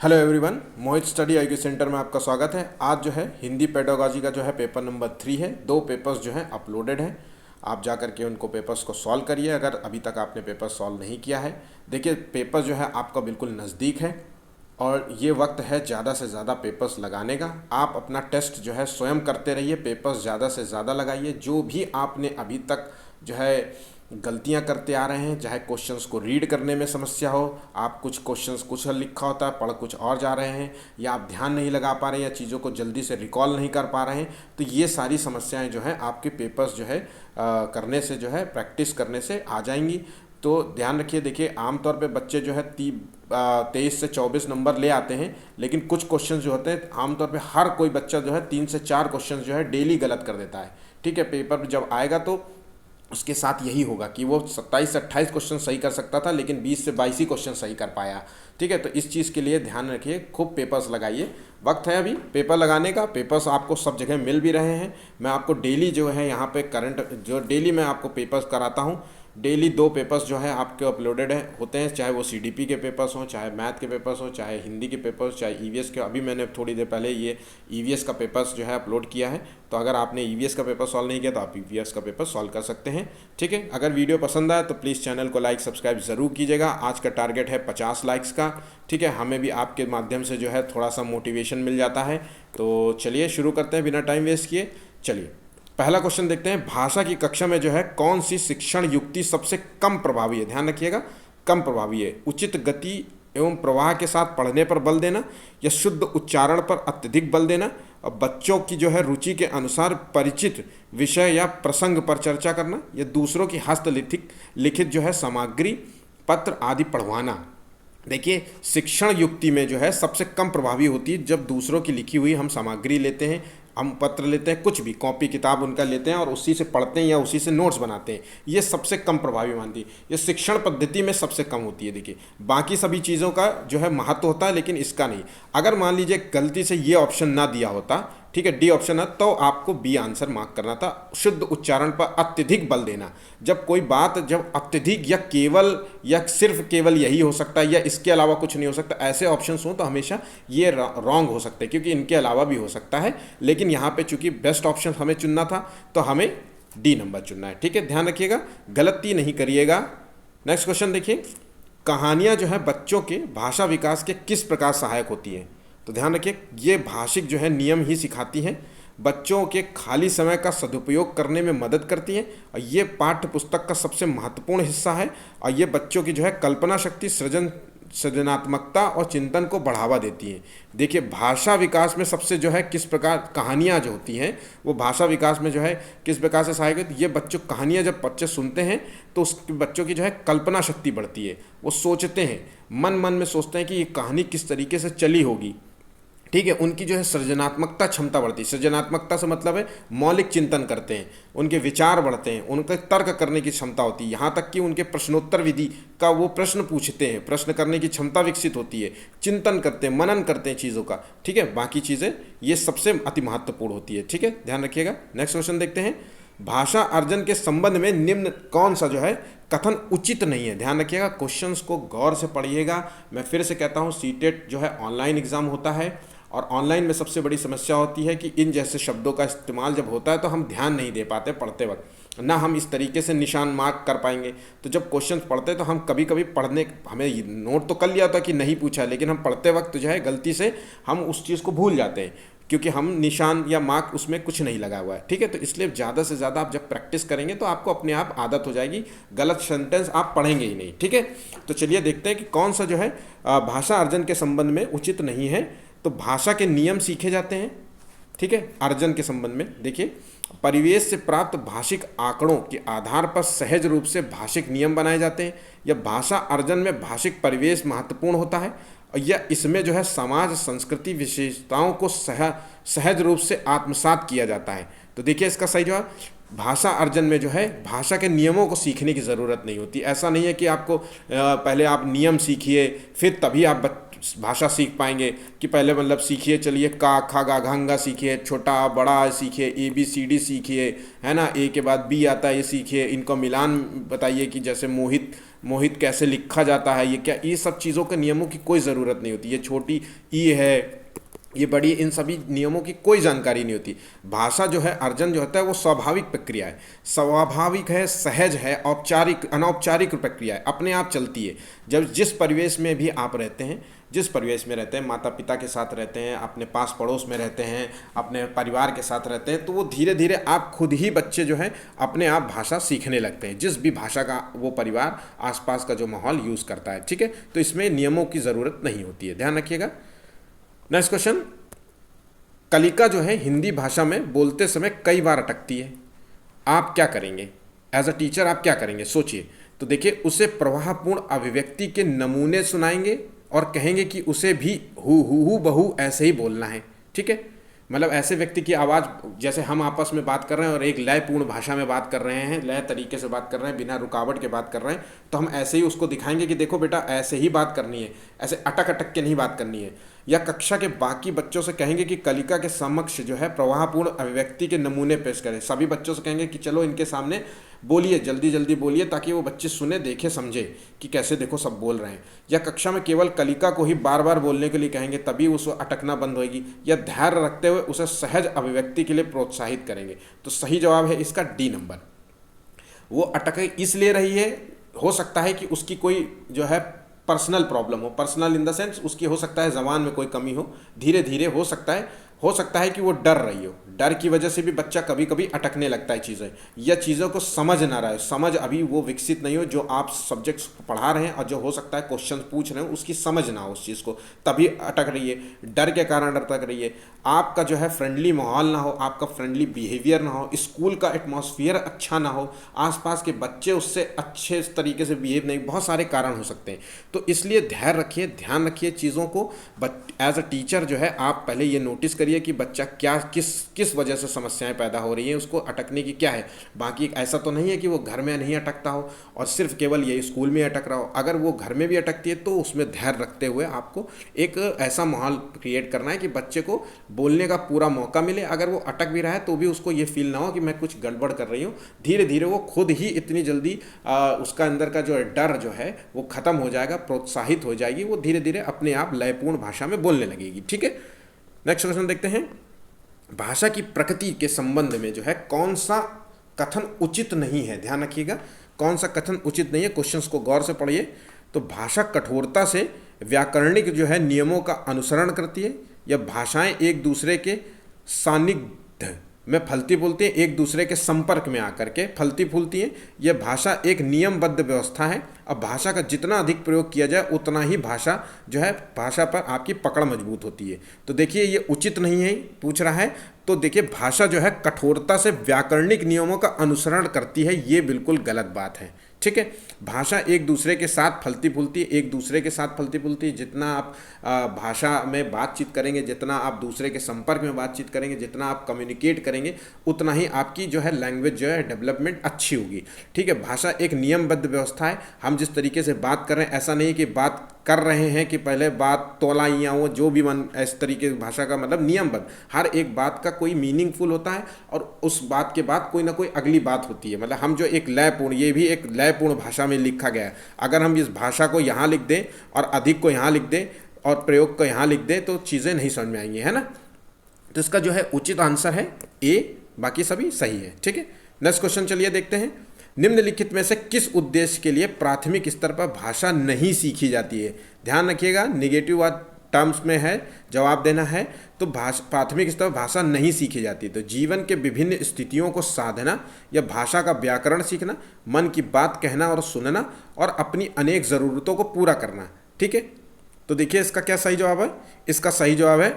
Hello everyone, मोहित study IQ centre में आपका स्वागत है। आज जो है हिंदी पेडागॉजी का जो है पेपर नंबर 3 है। 2 पेपर्स जो हैं अपलोडेड हैं। आप जा कर के उनको पेपर्स को सॉल्व करिए अगर अभी तक आपने पेपर सॉल्व नहीं किया है। देखिए, पेपर जो है आपका बिल्कुल नज़दीक है और ये वक्त है ज़्यादा से ज़्यादा पेपर्स लगाने का। आप अपना टेस्ट जो है स्वयं करते रहिए, पेपर्स ज़्यादा से ज़्यादा लगाइए। जो भी आपने अभी तक जो है गलतियां करते आ रहे हैं, चाहे क्वेश्चंस को रीड करने में समस्या हो, आप कुछ क्वेश्चंस कुछ लिखा होता है पढ़ कुछ और जा रहे हैं, या आप ध्यान नहीं लगा पा रहे हैं या चीज़ों को जल्दी से रिकॉल नहीं कर पा रहे हैं, तो ये सारी समस्याएं जो हैं आपके पेपर्स जो है करने से जो है प्रैक्टिस करने से आ जाएंगी। तो ध्यान रखिए। देखिए, आमतौर पे बच्चे जो है 23 से 24 नंबर ले आते हैं, लेकिन कुछ क्वेश्चन जो होते हैं आमतौर पे हर कोई बच्चा जो है 3 से 4 क्वेश्चन जो है डेली गलत कर देता है। ठीक है, पेपर जब आएगा तो उसके साथ यही होगा कि वो 27 से 28 क्वेश्चन सही कर सकता था, लेकिन 20 से 22 ही क्वेश्चन सही कर पाया। ठीक है, तो इस चीज़ के लिए ध्यान रखिए, खूब पेपर्स लगाइए। वक्त है अभी पेपर लगाने का। पेपर्स आपको सब जगह मिल भी रहे हैं। मैं आपको डेली जो है यहाँ पे करंट जो डेली मैं आपको पेपर्स कराता हूँ। डेली 2 पेपर्स जो है आपके अपलोडेड है होते हैं, चाहे वो सीडीपी के पेपर्स हों, चाहे मैथ के पेपर्स हों, चाहे हिंदी के पेपर्स, चाहे ईवीएस के। अभी मैंने थोड़ी देर पहले ये ईवीएस का पेपर्स जो है अपलोड किया है। तो अगर आपने ईवीएस का पेपर सॉल्व नहीं किया तो आप ईवीएस का पेपर सॉल्व कर सकते हैं। ठीक है, अगर वीडियो पसंद आए तो प्लीज़ चैनल को लाइक सब्सक्राइब ज़रूर कीजिएगा। आज का टारगेट है 50 लाइक्स का। ठीक है, हमें भी आपके माध्यम से जो है थोड़ा सा मोटिवेशन मिल जाता है। तो चलिए शुरू करते हैं बिना टाइम वेस्ट किए। चलिए पहला क्वेश्चन देखते हैं। भाषा की कक्षा में जो है कौन सी शिक्षण युक्ति सबसे कम प्रभावी है? ध्यान रखिएगा, कम प्रभावी है। उचित गति एवं प्रवाह के साथ पढ़ने पर बल देना, या शुद्ध उच्चारण पर अत्यधिक बल देना, और बच्चों की जो है रुचि के अनुसार परिचित विषय या प्रसंग पर चर्चा करना, या दूसरों की हस्तलिखित लिखित जो है सामग्री पत्र आदि पढ़वाना। देखिए, शिक्षण युक्ति में जो है सबसे कम प्रभावी होती है जब दूसरों की लिखी हुई हम सामग्री लेते हैं, हम पत्र लेते हैं, कुछ भी कॉपी किताब उनका लेते हैं और उसी से पढ़ते हैं या उसी से नोट्स बनाते हैं। ये सबसे कम प्रभावी मानती है। ये शिक्षण पद्धति में सबसे कम होती है। देखिए, बाकी सभी चीज़ों का जो है महत्व होता है, लेकिन इसका नहीं। अगर मान लीजिए गलती से ये ऑप्शन ना दिया होता, ठीक है, डी ऑप्शन है, तो आपको बी आंसर मार्क करना था। शुद्ध उच्चारण पर अत्यधिक बल देना। जब कोई बात जब अत्यधिक या केवल या सिर्फ केवल यही हो सकता है या इसके अलावा कुछ नहीं हो सकता, ऐसे ऑप्शंस हो तो हमेशा ये रॉन्ग हो सकते हैं, क्योंकि इनके अलावा भी हो सकता है। लेकिन यहाँ पे चूंकि बेस्ट ऑप्शन हमें चुनना था तो हमें डी नंबर चुनना है। ठीक है, ध्यान रखिएगा, गलती नहीं करिएगा। नेक्स्ट क्वेश्चन देखिए। कहानियाँ जो है बच्चों के भाषा विकास के किस प्रकार सहायक होती हैं? तो ध्यान रखिए, ये भाषिक जो है नियम ही सिखाती हैं, बच्चों के खाली समय का सदुपयोग करने में मदद करती हैं, और ये पाठ्य पुस्तक का सबसे महत्वपूर्ण हिस्सा है। और ये बच्चों की जो है कल्पना शक्ति, सृजनात्मकता और चिंतन को बढ़ावा देती हैं। देखिए, भाषा विकास में सबसे जो है किस प्रकार कहानियाँ जो होती हैं वो भाषा विकास में जो है किस प्रकार से सहायक होती है। ये बच्चों कहानियाँ जब बच्चे सुनते हैं तो उस बच्चों की जो है कल्पना शक्ति बढ़ती है। वो सोचते हैं, मन मन में सोचते हैं कि ये कहानी किस तरीके से चली होगी। ठीक है, उनकी जो है सृजनात्मकता क्षमता बढ़ती है। सृजनात्मकता से मतलब है मौलिक चिंतन करते हैं, उनके विचार बढ़ते हैं, उनका तर्क करने की क्षमता होती है। यहाँ तक कि उनके प्रश्नोत्तर विधि का वो प्रश्न पूछते हैं, प्रश्न करने की क्षमता विकसित होती है, चिंतन करते हैं, मनन करते हैं चीज़ों का। ठीक है, बाकी चीज़ें ये सबसे अति महत्वपूर्ण होती है। ठीक है, ध्यान रखिएगा। नेक्स्ट क्वेश्चन देखते हैं। भाषा अर्जन के संबंध में निम्न कौन सा जो है कथन उचित नहीं है? ध्यान रखिएगा, क्वेश्चंस को गौर से पढ़िएगा। मैं फिर से कहता हूँ, सीटेट जो है ऑनलाइन एग्जाम होता है, और ऑनलाइन में सबसे बड़ी समस्या होती है कि इन जैसे शब्दों का इस्तेमाल जब होता है तो हम ध्यान नहीं दे पाते पढ़ते वक्त, ना हम इस तरीके से निशान मार्क कर पाएंगे। तो जब क्वेश्चन पढ़ते तो हम कभी कभी पढ़ने हमें नोट तो कर लिया होता कि नहीं पूछा, लेकिन हम पढ़ते वक्त जो है गलती से हम उस चीज़ को भूल जाते हैं, क्योंकि हम निशान या मार्क उसमें कुछ नहीं लगा हुआ है। ठीक है, तो इसलिए ज़्यादा से ज़्यादा आप जब प्रैक्टिस करेंगे तो आपको अपने आप आदत हो जाएगी, गलत सेंटेंस आप पढ़ेंगे ही नहीं। ठीक है, तो चलिए देखते हैं कि कौन सा जो है भाषा अर्जन के संबंध में उचित नहीं है। तो भाषा के नियम सीखे जाते हैं। ठीक है, अर्जन के संबंध में देखिए, परिवेश से प्राप्त भाषिक आंकड़ों के आधार पर सहज रूप से भाषिक नियम बनाए जाते हैं। यह भाषा अर्जन में भाषिक परिवेश महत्वपूर्ण होता है, और यह इसमें जो है समाज संस्कृति विशेषताओं को सहज रूप से आत्मसात किया जाता है। तो देखिए, इसका सही जवाब, भाषा अर्जन में जो है भाषा के नियमों को सीखने की ज़रूरत नहीं होती। ऐसा नहीं है कि आपको पहले आप नियम सीखिए फिर तभी आप भाषा सीख पाएंगे, कि पहले मतलब सीखिए, चलिए का खा गा घा सीखिए, छोटा बड़ा सीखिए, ABCD सीखिए, है ना, ए के बाद बी आता है ये सीखिए, इनको मिलान बताइए कि जैसे मोहित मोहित कैसे लिखा जाता है, ये क्या, ये सब चीज़ों के नियमों की कोई ज़रूरत नहीं होती। ये छोटी ई है, ये बड़ी, इन सभी नियमों की कोई जानकारी नहीं होती। भाषा जो है, अर्जन जो होता है वो स्वाभाविक प्रक्रिया है, स्वाभाविक है, सहज है, औपचारिक अनौपचारिक प्रक्रिया है, अपने आप चलती है। जब जिस परिवेश में भी आप रहते हैं, जिस परिवेश में रहते हैं, माता पिता के साथ रहते हैं, अपने पास पड़ोस में रहते हैं, अपने परिवार के साथ रहते हैं, तो वो धीरे धीरे आप खुद ही बच्चे जो हैं अपने आप भाषा सीखने लगते हैं, जिस भी भाषा का वो परिवार आसपास का जो माहौल यूज़ करता है। ठीक है, तो इसमें नियमों की ज़रूरत नहीं होती है, ध्यान रखिएगा। नेक्स्ट क्वेश्चन, कलिका जो है हिंदी भाषा में बोलते समय कई बार अटकती है, आप क्या करेंगे? एज अ टीचर आप क्या करेंगे, सोचिए। तो देखिए, उसे प्रवाहपूर्ण अभिव्यक्ति के नमूने सुनाएंगे और कहेंगे कि उसे भी हु बहू ऐसे ही बोलना है। ठीक है, मतलब ऐसे व्यक्ति की आवाज़, जैसे हम आपस में बात कर रहे हैं और एक लयपूर्ण भाषा में बात कर रहे हैं, लय तरीके से बात कर रहे हैं, बिना रुकावट के बात कर रहे हैं, तो हम ऐसे ही उसको दिखाएंगे कि देखो बेटा ऐसे ही बात करनी है, ऐसे अटक अटक के नहीं बात करनी है। या कक्षा के बाकी बच्चों से कहेंगे कि कलिका के समक्ष जो है प्रवाहपूर्ण अभिव्यक्ति के नमूने पेश करें। सभी बच्चों से कहेंगे कि चलो इनके सामने बोलिए, जल्दी जल्दी बोलिए, ताकि वो बच्चे सुने, देखे, समझे कि कैसे देखो सब बोल रहे हैं। या कक्षा में केवल कलिका को ही बार बार बोलने के लिए कहेंगे, तभी उसको अटकना बंद होगी। या धैर्य रखते हुए उसे सहज अभिव्यक्ति के लिए प्रोत्साहित करेंगे। तो सही जवाब है इसका डी नंबर। वो अटक इसलिए रही है, हो सकता है कि उसकी कोई जो है पर्सनल प्रॉब्लम हो, पर्सनल इन द सेंस उसकी हो सकता है ज़बान में कोई कमी हो, धीरे धीरे हो सकता है कि वो डर रही हो, डर की वजह से भी बच्चा कभी कभी अटकने लगता है चीज़ें, या चीज़ों को समझ ना रहा है, समझ अभी वो विकसित नहीं हो, जो आप सब्जेक्ट्स पढ़ा रहे हैं और जो हो सकता है क्वेश्चन पूछ रहे हो उसकी समझ ना हो उस चीज़ को, तभी अटक रही है, डर के कारण अटक रही है। आपका जो है फ्रेंडली माहौल ना हो, आपका फ्रेंडली बिहेवियर ना हो, स्कूल का एटमॉस्फेयर अच्छा ना हो, आसपास के बच्चे उससे अच्छे तरीके से बिहेव नहीं, बहुत सारे कारण हो सकते हैं। तो इसलिए धैर्य रखिए, ध्यान रखिए चीज़ों को। एज अ टीचर जो है आप पहले ये नोटिस करिए कि बच्चा क्या किस वजह से समस्याएं पैदा हो रही हैं, उसको अटकने की क्या है। बाकी ऐसा तो नहीं है कि वो घर में नहीं अटकता हो और सिर्फ केवल ये स्कूल में अटक रहा हो। अगर वो घर में भी अटकती है तो उसमें धैर्य रखते हुए आपको एक ऐसा माहौल क्रिएट करना है कि बच्चे को बोलने का पूरा मौका मिले। अगर वो अटक भी रहा है तो भी उसको ये फील ना हो कि मैं कुछ गड़बड़ कर रही हूँ। धीरे धीरे वो खुद ही इतनी जल्दी उसका अंदर का जो डर जो है वो खत्म हो जाएगा, प्रोत्साहित हो जाएगी, वो धीरे धीरे अपने आप लयपूर्ण भाषा में बोलने लगेगी। ठीक है, नेक्स्ट क्वेश्चन देखते हैं। भाषा की प्रकृति के संबंध में जो है कौन सा कथन उचित नहीं है, ध्यान रखिएगा, कौन सा कथन उचित नहीं है। क्वेश्चंस को गौर से पढ़िए। तो भाषा कठोरता से व्याकरणिक जो है नियमों का अनुसरण करती है, या भाषाएं एक दूसरे के सानिध्य में फलती फूलती हैं, एक दूसरे के संपर्क में आकर के फलती फूलती हैं। यह भाषा एक नियमबद्ध व्यवस्था है। अब भाषा का जितना अधिक प्रयोग किया जाए उतना ही भाषा जो है, भाषा पर आपकी पकड़ मजबूत होती है। तो देखिए ये उचित नहीं है पूछ रहा है, तो देखिए भाषा जो है कठोरता से व्याकरणिक नियमों का अनुसरण करती है, ये बिल्कुल गलत बात है। ठीक है, भाषा एक दूसरे के साथ फलती फूलती, एक दूसरे के साथ फलती फूलती। जितना आप भाषा में बातचीत करेंगे, जितना आप दूसरे के संपर्क में बातचीत करेंगे, जितना आप कम्युनिकेट करेंगे, उतना ही आपकी जो है लैंग्वेज जो है डेवलपमेंट अच्छी होगी। ठीक है, भाषा एक नियमबद्ध व्यवस्था है। हम जिस तरीके से बात कर रहे हैं, ऐसा नहीं कि बात कर रहे हैं कि पहले बात तोलाइयाँ हो, जो भी मन, इस तरीके की भाषा का मतलब नियमबद्ध, हर एक बात का कोई मीनिंगफुल होता है और उस बात के बाद कोई ना कोई अगली बात होती है। मतलब हम जो एक लयपूर्ण, ये भी एक लयपूर्ण भाषा में लिखा गया है। अगर हम इस भाषा को यहाँ लिख दें और अधिक को यहाँ लिख दें और प्रयोग को यहाँ लिख दें तो चीज़ें नहीं समझ में आएंगी, है ना। तो इसका जो है उचित आंसर है ए, बाकी सभी सही है। ठीक है, नेक्स्ट क्वेश्चन चलिए देखते हैं। निम्नलिखित में से किस उद्देश्य के लिए प्राथमिक स्तर पर भाषा नहीं सीखी जाती है? ध्यान रखिएगा, निगेटिव टर्म्स में है, जवाब देना है। तो प्राथमिक स्तर पर भाषा नहीं सीखी जाती, तो जीवन के विभिन्न स्थितियों को साधना, या भाषा का व्याकरण सीखना, मन की बात कहना और सुनना, और अपनी अनेक ज़रूरतों को पूरा करना। ठीक है, तो देखिए इसका क्या सही जवाब है। इसका सही जवाब है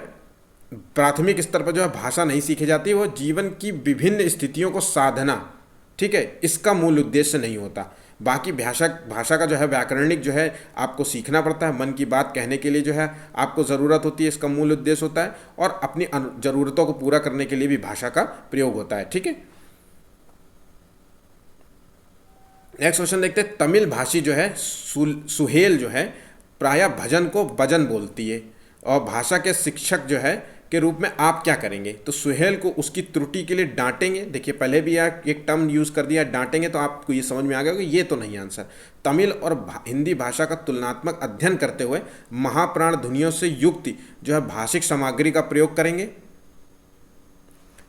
प्राथमिक स्तर पर जो है भाषा नहीं सीखी जाती, वो जीवन की विभिन्न स्थितियों को साधना, ठीक है, इसका मूल उद्देश्य नहीं होता। बाकी भाषा का जो है व्याकरणिक जो है आपको सीखना पड़ता है, मन की बात कहने के लिए जो है आपको ज़रूरत होती है, इसका मूल उद्देश्य होता है, और अपनी ज़रूरतों को पूरा करने के लिए भी भाषा का प्रयोग होता है। ठीक है, नेक्स्ट क्वेश्चन देखते हैं। तमिल भाषी जो है सुहेल जो है प्रायः भजन को बजन बोलती है, और भाषा के शिक्षक जो है के रूप में आप क्या करेंगे? तो सुहेल को उसकी त्रुटि के लिए डांटेंगे। देखिए पहले भी एक टर्म यूज़ कर दिया डांटेंगे, तो आपको ये समझ में आ गया कि ये तो नहीं आंसर। तमिल और हिंदी भाषा का तुलनात्मक अध्ययन करते हुए महाप्राण ध्वनियों से युक्त जो है भाषिक सामग्री का प्रयोग करेंगे।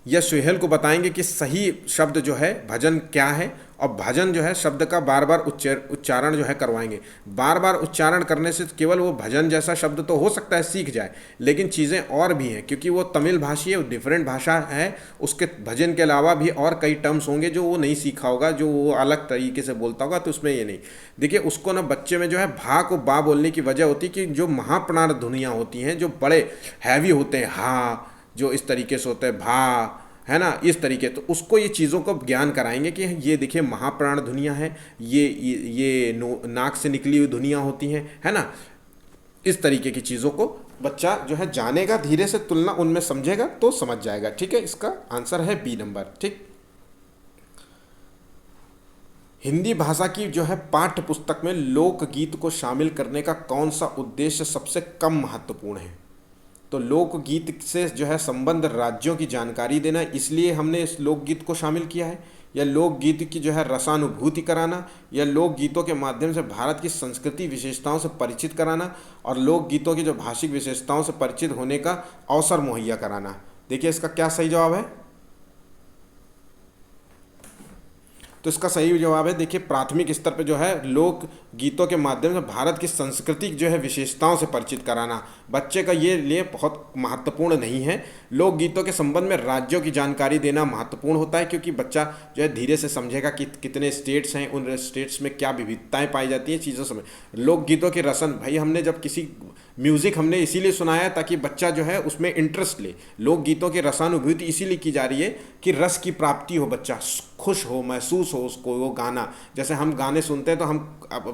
यह सुहेल को बताएंगे कि सही शब्द जो है भजन क्या है, और भजन जो है शब्द का बार बार उच्चारण जो है करवाएंगे। बार बार उच्चारण करने से केवल वो भजन जैसा शब्द तो हो सकता है सीख जाए, लेकिन चीज़ें और भी हैं, क्योंकि वो तमिल भाषी है, डिफरेंट भाषा है, उसके भजन के अलावा भी और कई टर्म्स होंगे जो वो नहीं सीखा होगा, जो वो अलग तरीके से बोलता होगा, तो उसमें ये नहीं। देखिए उसको ना बच्चे में जो है भा को बा बोलने की वजह होती है कि जो महाप्राण ध्वनियाँ होती हैं, जो बड़े हैवी होते हैं, हा जो इस तरीके से होता है, भा है ना, इस तरीके, तो उसको ये चीज़ों को ज्ञान कराएंगे कि ये देखिए महाप्राण ध्वनियाँ हैं, ये नाक से निकली हुई ध्वनियाँ होती हैं, है ना। इस तरीके की चीज़ों को बच्चा जो है जानेगा, धीरे से तुलना उनमें समझेगा तो समझ जाएगा। ठीक है, इसका आंसर है बी नंबर। ठीक, हिंदी भाषा की जो है पाठ्य पुस्तक में लोकगीत को शामिल करने का कौन सा उद्देश्य सबसे कम महत्वपूर्ण है? तो लोकगीत से जो है संबंध राज्यों की जानकारी देना, इसलिए हमने इस लोकगीत को शामिल किया है, या लोकगीत की जो है रसानुभूति कराना, या लोकगीतों के माध्यम से भारत की संस्कृति विशेषताओं से परिचित कराना, और लोकगीतों की जो भाषिक विशेषताओं से परिचित होने का अवसर मुहैया कराना। देखिए इसका क्या सही जवाब है? तो इसका सही जवाब है, देखिए प्राथमिक स्तर पे जो है लोक गीतों के माध्यम से भारत की सांस्कृतिक जो है विशेषताओं से परिचित कराना। बच्चे का ये लिए बहुत महत्वपूर्ण नहीं है। लोक गीतों के संबंध में राज्यों की जानकारी देना महत्वपूर्ण होता है, क्योंकि बच्चा जो है धीरे से समझेगा कि कितने स्टेट्स हैं, उन स्टेट्स में क्या विविधताएं पाई जाती हैं, चीज़ों समझ। लोक गीतों की रसन, भाई हमने जब किसी म्यूज़िक हमने इसीलिए सुनाया ताकि बच्चा जो है उसमें इंटरेस्ट ले। लोकगीतों की रसानुभूति इसीलिए की जा रही है कि रस की प्राप्ति हो, बच्चा खुश हो, महसूस हो उसको वो गाना। जैसे हम गाने सुनते हैं तो हम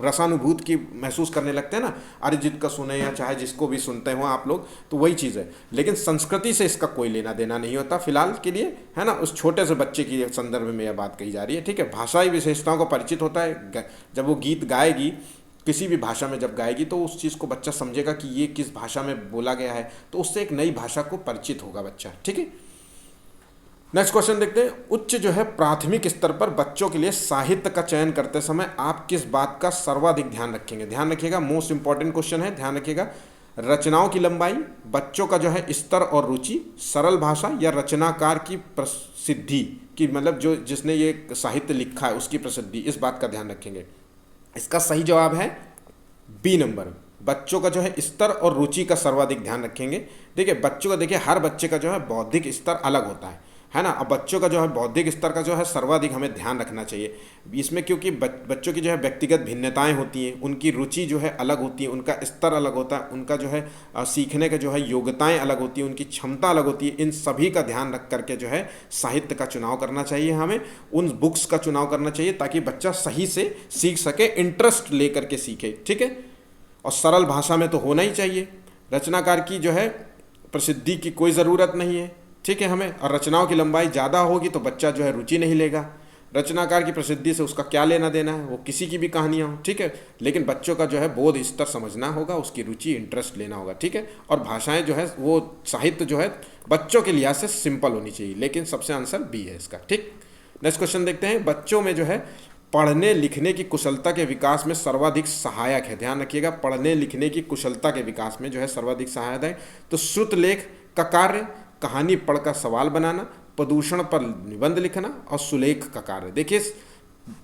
रसानुभूति की महसूस करने लगते हैं ना, अरिजीत का सुने या चाहे जिसको भी सुनते हो आप लोग, तो वही चीज़ है। लेकिन संस्कृति से इसका कोई लेना देना नहीं होता फिलहाल के लिए, है ना। उस छोटे से बच्चे की संदर्भ में यह बात कही जा रही है। ठीक है, भाषाई विशेषताओं को परिचित होता है। जब वो गीत गाएगी किसी भी भाषा में जब गाएगी तो उस चीज़ को बच्चा समझेगा कि ये किस भाषा में बोला गया है, तो उससे एक नई भाषा को परिचित होगा बच्चा। ठीक है, नेक्स्ट क्वेश्चन देखते हैं। उच्च जो है प्राथमिक स्तर पर बच्चों के लिए साहित्य का चयन करते समय आप किस बात का सर्वाधिक ध्यान रखेंगे? ध्यान रखिएगा, मोस्ट इंपॉर्टेंट क्वेश्चन है, ध्यान रखिएगा। रचनाओं की लंबाई, बच्चों का जो है स्तर और रुचि, सरल भाषा, या रचनाकार की प्रसिद्धि की, मतलब जो जिसने ये साहित्य लिखा है उसकी प्रसिद्धि, इस बात का ध्यान रखेंगे। इसका सही जवाब है बी नंबर। बच्चों का जो है स्तर और रुचि का सर्वाधिक ध्यान रखेंगे। देखिए बच्चों का, देखिए हर बच्चे का जो है बौद्धिक स्तर अलग होता है ना। अब बच्चों का जो है बौद्धिक स्तर का जो है सर्वाधिक हमें ध्यान रखना चाहिए इसमें, क्योंकि बच्चों की जो है व्यक्तिगत भिन्नताएं होती हैं, उनकी रुचि जो है अलग होती है, उनका स्तर अलग होता है, उनका जो है सीखने का जो है योग्यताएं अलग होती है, उनकी क्षमता अलग होती है। इन सभी का ध्यान रख करके जो है साहित्य का चुनाव करना चाहिए, हमें उन बुक्स का चुनाव करना चाहिए ताकि बच्चा सही से सीख सके, इंटरेस्ट ले करके सीखे। ठीक है, और सरल भाषा में तो होना ही चाहिए। रचनाकार की जो है प्रसिद्धि की कोई ज़रूरत नहीं है। ठीक है, हमें, और रचनाओं की लंबाई ज़्यादा होगी तो बच्चा जो है रुचि नहीं लेगा। रचनाकार की प्रसिद्धि से उसका क्या लेना देना है, वो किसी की भी कहानियाँ हो। ठीक है, लेकिन बच्चों का जो है बोध स्तर समझना होगा, उसकी रुचि इंटरेस्ट लेना होगा। ठीक है, और भाषाएं जो है वो साहित्य जो है बच्चों के लिहाज से सिंपल होनी चाहिए, लेकिन सबसे आंसर बी है इसका। ठीक, नेक्स्ट क्वेश्चन देखते हैं। बच्चों में जो है पढ़ने लिखने की कुशलता के विकास में सर्वाधिक सहायक है, ध्यान रखिएगा, पढ़ने लिखने की कुशलता के विकास में जो है सर्वाधिक सहायक है। तो श्रुत लेख का कार्य, कहानी पढ़कर सवाल बनाना, प्रदूषण पर निबंध लिखना, और सुलेख का कार्य। देखिए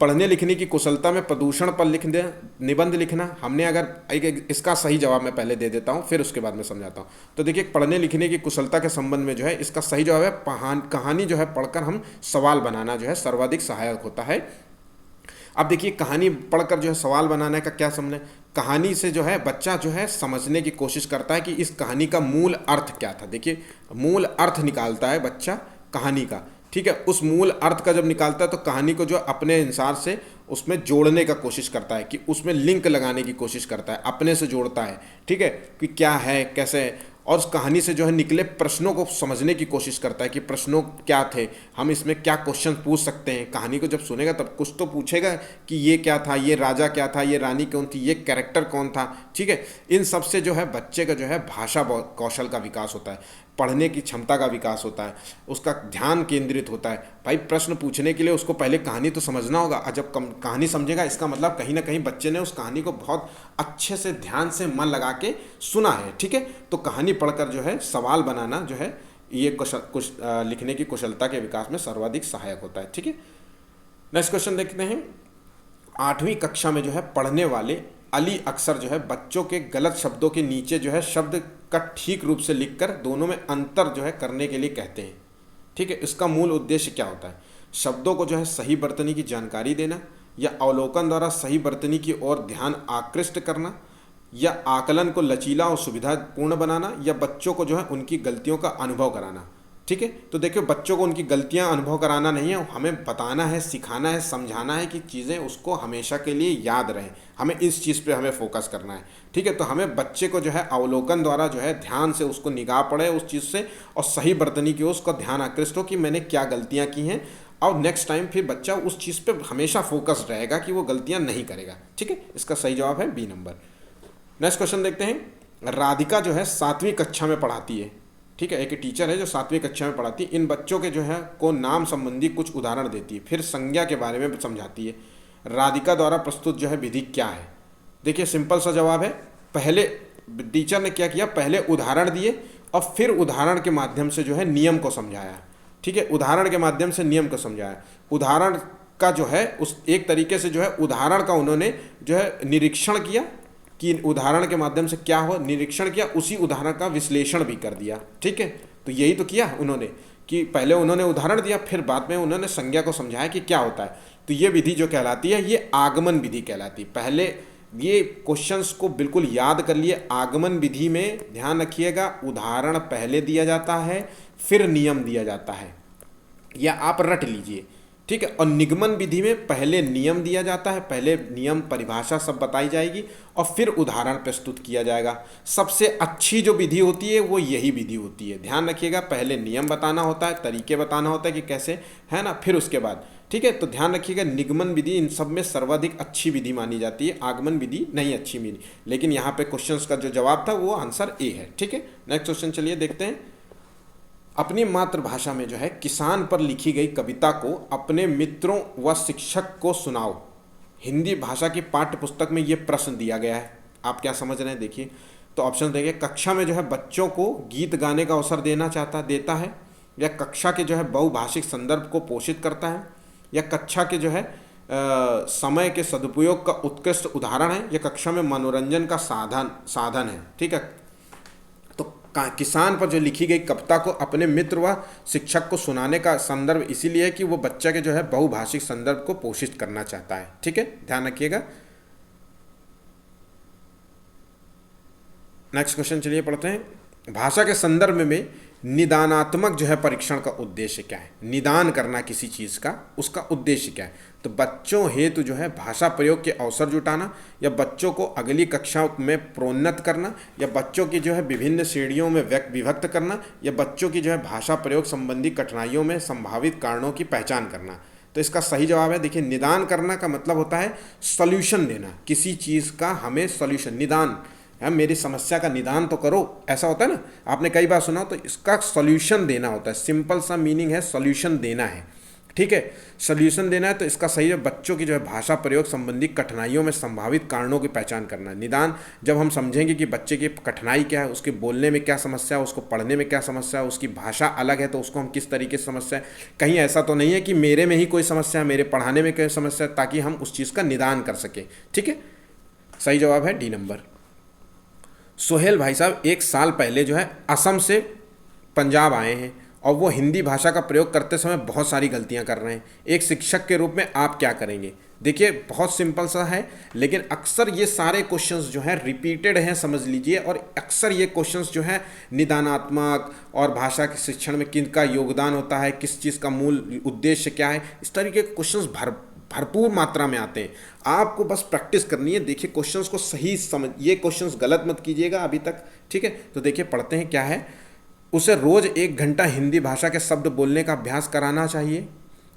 पढ़ने लिखने की कुशलता में प्रदूषण पर लिखने, निबंध लिखना, हमने अगर इसका सही जवाब मैं पहले दे देता हूँ फिर उसके बाद में समझाता हूँ। तो देखिए पढ़ने लिखने की कुशलता के संबंध में जो है इसका सही जवाब है कहानी जो है पढ़कर हम सवाल बनाना जो है सर्वाधिक सहायक होता है। अब देखिए कहानी पढ़कर जो है सवाल बनाने का क्या समझे, कहानी से जो है बच्चा जो है समझने की कोशिश करता है कि इस कहानी का मूल अर्थ क्या था। देखिए मूल अर्थ निकालता है बच्चा कहानी का। ठीक है, उस मूल अर्थ का जब निकालता है तो कहानी को जो अपने अनुसार से उसमें जोड़ने का कोशिश करता है, कि उसमें लिंक लगाने की कोशिश करता है, अपने से जोड़ता है। ठीक है, कि क्या है कैसे है, और उस कहानी से जो है निकले प्रश्नों को समझने की कोशिश करता है कि प्रश्नों क्या थे, हम इसमें क्या क्वेश्चन पूछ सकते हैं। कहानी को जब सुनेगा तब कुछ तो पूछेगा कि ये क्या था, ये राजा क्या था, ये रानी कौन थी, ये कैरेक्टर कौन था। ठीक है, इन सब से जो है बच्चे का जो है भाषा कौशल का विकास होता है। पढ़ने की क्षमता का विकास होता है, उसका ध्यान केंद्रित होता है। भाई प्रश्न पूछने के लिए उसको पहले कहानी तो समझना होगा, और जब कहानी समझेगा इसका मतलब कहीं ना कहीं बच्चे ने उस कहानी को बहुत अच्छे से ध्यान से मन लगा के सुना है। ठीक है, तो कहानी पढ़कर जो है सवाल बनाना जो है ये लिखने की कुशलता के विकास में सर्वाधिक सहायक होता है। ठीक है, नेक्स्ट क्वेश्चन देखते हैं। 8वीं कक्षा में जो है पढ़ने वाले अली अक्सर जो है बच्चों के गलत शब्दों के नीचे जो है शब्द का ठीक रूप से लिखकर दोनों में अंतर जो है करने के लिए कहते हैं। ठीक है, इसका मूल उद्देश्य क्या होता है? शब्दों को जो है सही बर्तनी की जानकारी देना, या अवलोकन द्वारा सही बर्तनी की ओर ध्यान आकृष्ट करना, या आकलन को लचीला और सुविधापूर्ण बनाना, या बच्चों को जो है उनकी गलतियों का अनुभव कराना। ठीक है, तो देखिए बच्चों को उनकी गलतियां अनुभव कराना नहीं है, हमें बताना है, सिखाना है, समझाना है कि चीज़ें उसको हमेशा के लिए याद रहें। हमें इस चीज़ पे हमें फोकस करना है। ठीक है, तो हमें बच्चे को जो है अवलोकन द्वारा जो है ध्यान से उसको निगाह पड़े उस चीज़ से, और सही बर्तनी की उसका ध्यान आकृष्ट हो कि मैंने क्या गलतियाँ की हैं, और नेक्स्ट टाइम फिर बच्चा उस चीज़ पे हमेशा फोकस रहेगा कि वो गलतियाँ नहीं करेगा। ठीक है, इसका सही जवाब है बी नंबर। नेक्स्ट क्वेश्चन देखते हैं। राधिका जो है 7वीं कक्षा में पढ़ाती है। ठीक है, एक टीचर है जो 7वीं कक्षा में पढ़ाती है। इन बच्चों के जो है को नाम संबंधी कुछ उदाहरण देती है, फिर संज्ञा के बारे में समझाती है। राधिका द्वारा प्रस्तुत जो है विधि क्या है? देखिए सिंपल सा जवाब है, पहले टीचर ने क्या किया, पहले उदाहरण दिए और फिर उदाहरण के माध्यम से जो है नियम को समझाया। ठीक है, उदाहरण के माध्यम से नियम को समझाया। उदाहरण का जो है उस एक तरीके से जो है उदाहरण का उन्होंने जो है निरीक्षण किया कि उदाहरण के माध्यम से क्या हो, निरीक्षण किया, उसी उदाहरण का विश्लेषण भी कर दिया। ठीक है, तो यही तो किया उन्होंने कि पहले उन्होंने उदाहरण दिया, फिर बाद में उन्होंने संज्ञा को समझाया कि क्या होता है। तो ये विधि जो कहलाती है ये आगमन विधि कहलाती है। पहले ये क्वेश्चंस को बिल्कुल याद कर लिए। आगमन विधि में ध्यान रखिएगा, उदाहरण पहले दिया जाता है, फिर नियम दिया जाता है, या आप रट लीजिए। ठीक है, और निगमन विधि में पहले नियम दिया जाता है, पहले नियम परिभाषा सब बताई जाएगी और फिर उदाहरण प्रस्तुत किया जाएगा। सबसे अच्छी जो विधि होती है वो यही विधि होती है। ध्यान रखिएगा, पहले नियम बताना होता है, तरीके बताना होता है कि कैसे, है ना, फिर उसके बाद। ठीक है, तो ध्यान रखिएगा निगमन विधि इन सब में सर्वाधिक अच्छी विधि मानी जाती है, आगमन विधि नहीं अच्छी विधि। लेकिन यहाँ पे क्वेश्चंस का जो जवाब था वो आंसर ए है। ठीक है, नेक्स्ट क्वेश्चन चलिए देखते हैं। अपनी मातृभाषा में जो है किसान पर लिखी गई कविता को अपने मित्रों व शिक्षक को सुनाओ। हिंदी भाषा की पाठ्य पुस्तक में ये प्रश्न दिया गया है। आप क्या समझ रहे हैं देखिए। तो ऑप्शन देखिए, कक्षा में जो है बच्चों को गीत गाने का अवसर देता है, या कक्षा के जो है बहुभाषिक संदर्भ को पोषित करता है, या कक्षा के जो है समय के सदुपयोग का उत्कृष्ट उदाहरण है, या कक्षा में मनोरंजन का साधन है। ठीक है, किसान पर जो लिखी गई कविता को अपने मित्र व शिक्षक को सुनाने का संदर्भ इसीलिए है कि वो बच्चा के जो है बहुभाषिक संदर्भ को पोषित करना चाहता है। ठीक है, ध्यान रखिएगा। नेक्स्ट क्वेश्चन चलिए पढ़ते हैं। भाषा के संदर्भ में निदानात्मक जो है परीक्षण का उद्देश्य क्या है? निदान करना किसी चीज़ का, उसका उद्देश्य क्या है? तो बच्चों हेतु जो है भाषा प्रयोग के अवसर जुटाना, या बच्चों को अगली कक्षा में प्रोन्नत करना, या बच्चों की जो है विभिन्न श्रेणियों में विभक्त करना, या बच्चों की जो है भाषा प्रयोग संबंधी कठिनाइयों में संभावित कारणों की पहचान करना। तो इसका सही जवाब है, देखिए निदान करना का मतलब होता है सॉल्यूशन देना, किसी चीज़ का हमें सॉल्यूशन, निदान है, मेरी समस्या का निदान तो करो, ऐसा होता है ना, आपने कई बार सुना। तो इसका सॉल्यूशन देना होता है, सिंपल सा मीनिंग है सॉल्यूशन देना है। ठीक है, सॉल्यूशन देना है। तो इसका सही है बच्चों की जो है भाषा प्रयोग संबंधी कठिनाइयों में संभावित कारणों की पहचान करना। निदान जब हम समझेंगे कि बच्चे की कठिनाई क्या है, उसके बोलने में क्या समस्या है, उसको पढ़ने में क्या समस्या है, उसकी भाषा अलग है तो उसको हम किस तरीके से समस्या है, कहीं ऐसा तो नहीं है कि मेरे में ही कोई समस्या है, मेरे पढ़ाने में कोई समस्या है, ताकि हम उस चीज़ का निदान कर सकें। ठीक है, सही जवाब है डी नंबर। सोहेल भाई साहब 1 साल पहले जो है असम से पंजाब आए हैं और वो हिंदी भाषा का प्रयोग करते समय बहुत सारी गलतियां कर रहे हैं। एक शिक्षक के रूप में आप क्या करेंगे? देखिए बहुत सिंपल सा है, लेकिन अक्सर ये सारे क्वेश्चंस जो हैं रिपीटेड हैं, समझ लीजिए। और अक्सर ये क्वेश्चंस जो है निदानात्मक और भाषा के शिक्षण में किनका योगदान होता है, किस चीज़ का मूल उद्देश्य क्या है, इस तरीके के क्वेश्चंस भरपूर मात्रा में आते हैं। आपको बस प्रैक्टिस करनी है। देखिए क्वेश्चंस को सही समझ, ये क्वेश्चंस गलत मत कीजिएगा अभी तक। ठीक है, तो देखिए पढ़ते हैं क्या है। उसे रोज़ 1 घंटा हिंदी भाषा के शब्द बोलने का अभ्यास कराना चाहिए।